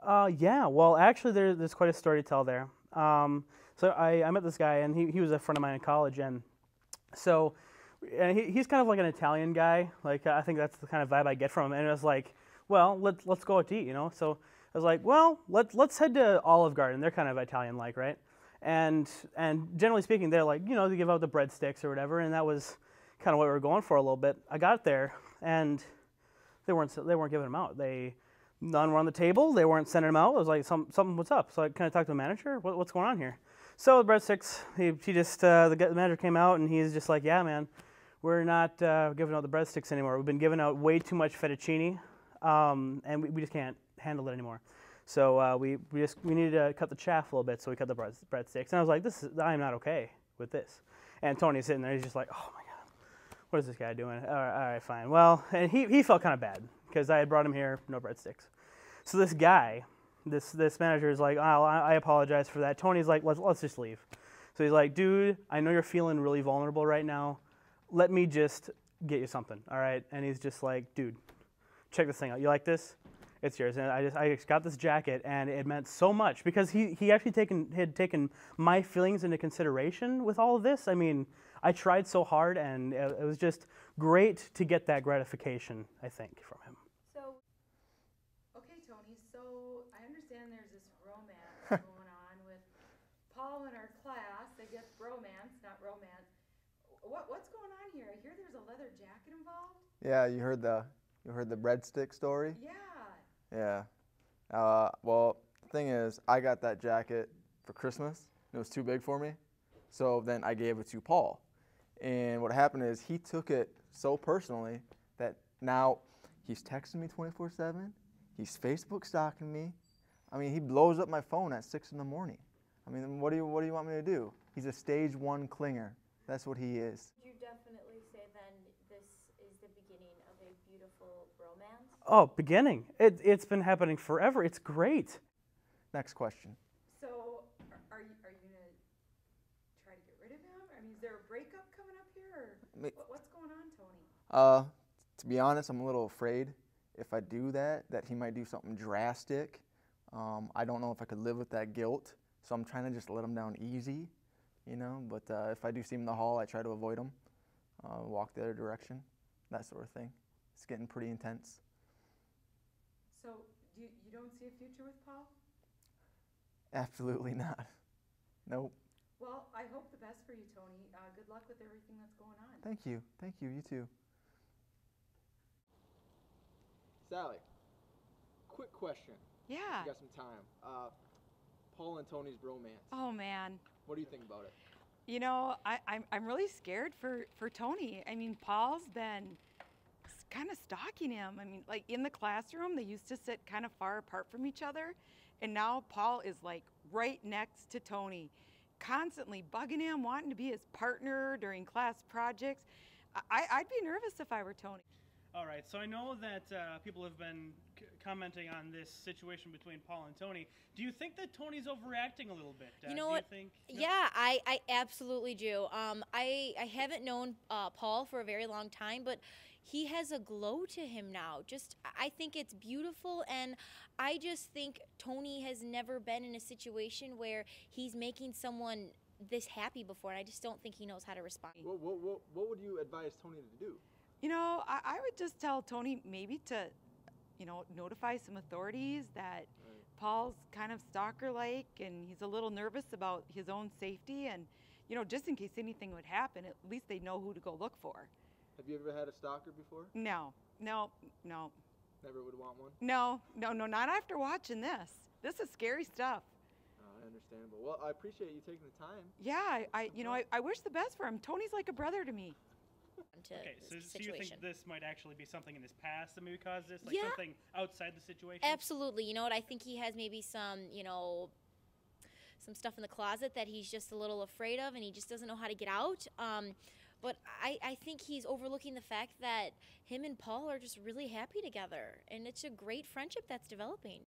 Yeah, well, actually, there's quite a story to tell there. So I met this guy, and he was a friend of mine in college, and so and he's kind of like an Italian guy. Like I think that's the kind of vibe I get from him. And it was like, well, let's go out to eat, you know. So I was like, well, let's head to Olive Garden. They're kind of Italian like, right? And generally speaking, they're like, you know, they give out the breadsticks or whatever, and that was kind of what we were going for a little bit. I got there, and they weren't giving them out. None were on the table. They weren't sending them out. I was like, something, what's up? So I kind of talked to the manager. What's going on here? So the breadsticks, the manager came out, and he's just like, yeah, man, we're not giving out the breadsticks anymore. We've been giving out way too much fettuccine, and we just can't handle it anymore. So we needed to cut the chaff a little bit, so we cut the breadsticks. And I was like, I am not okay with this. And Tony's sitting there, he's just like, oh my God, what is this guy doing? All right, fine. Well, and he felt kind of bad because I had brought him here, no breadsticks. So this guy, this manager is like, oh, I apologize for that. Tony's like, let's just leave. So he's like, dude, I know you're feeling really vulnerable right now. Let me just get you something, all right? And he's just like, dude, check this thing out. You like this? It's yours. And I just got this jacket, and it meant so much because he actually had taken my feelings into consideration with all of this. I mean, I tried so hard, and it was just great to get that gratification, I think, from him. So, okay, Tony, so I understand there's this romance going on with Paul in our class. I guess bromance, not romance. What's going on here? I hear there's a leather jacket involved. Yeah, you heard the breadstick story? Yeah. Yeah. Well, the thing is, I got that jacket for Christmas. It was too big for me. So then I gave it to Paul. And what happened is he took it so personally that now he's texting me 24/7. He's Facebook stalking me. I mean, he blows up my phone at 6 in the morning. I mean, what do you want me to do? He's a stage 1 clinger. That's what he is. Would you definitely say then this is the beginning of a beautiful bromance? Oh, beginning. It's been happening forever. It's great. Next question. So, are you gonna try to get rid of him? I mean, is there a breakup coming up here? Or what's going on, Tony? To be honest, I'm a little afraid if I do that he might do something drastic. I don't know if I could live with that guilt, so I'm trying to just let him down easy, you know. But if I do see him in the hall, I try to avoid him, walk the other direction, that sort of thing. It's getting pretty intense. So, you don't see a future with Paul? Absolutely not. Nope. Well, I hope the best for you, Tony. Good luck with everything that's going on. Thank you. Thank you. You too. Sally, quick question. Yeah. You got some time. Paul and Tony's bromance. Oh man. What do you think about it? You know, I'm really scared for Tony. I mean, Paul's been kind of stalking him. I mean, like in the classroom, they used to sit kind of far apart from each other, and now Paul is like right next to Tony, constantly bugging him, wanting to be his partner during class projects. I'd be nervous if I were Tony. All right, so I know that people have been commenting on this situation between Paul and Tony. Do you think that Tony's overreacting a little bit? You know what? Yeah, I absolutely do. I haven't known Paul for a very long time, but he has a glow to him now. I think it's beautiful, and I just think Tony has never been in a situation where he's making someone this happy before, and I just don't think he knows how to respond. What would you advise Tony to do? You know, I would just tell Tony maybe to, you know, notify some authorities that Paul's kind of stalker-like, and he's a little nervous about his own safety, and, you know, just in case anything would happen, at least they know who to go look for. Have you ever had a stalker before? No. Never would want one? No, not after watching this. This is scary stuff. Understandable. Well, I appreciate you taking the time. Yeah, I wish the best for him. Tony's like a brother to me. Okay, so you think this might actually be something in his past that maybe caused this? Like Yeah. something outside the situation? Absolutely. You know what? I think he has maybe some, some stuff in the closet that he's just a little afraid of, and he just doesn't know how to get out. But I think he's overlooking the fact that him and Paul are just really happy together, and it's a great friendship that's developing.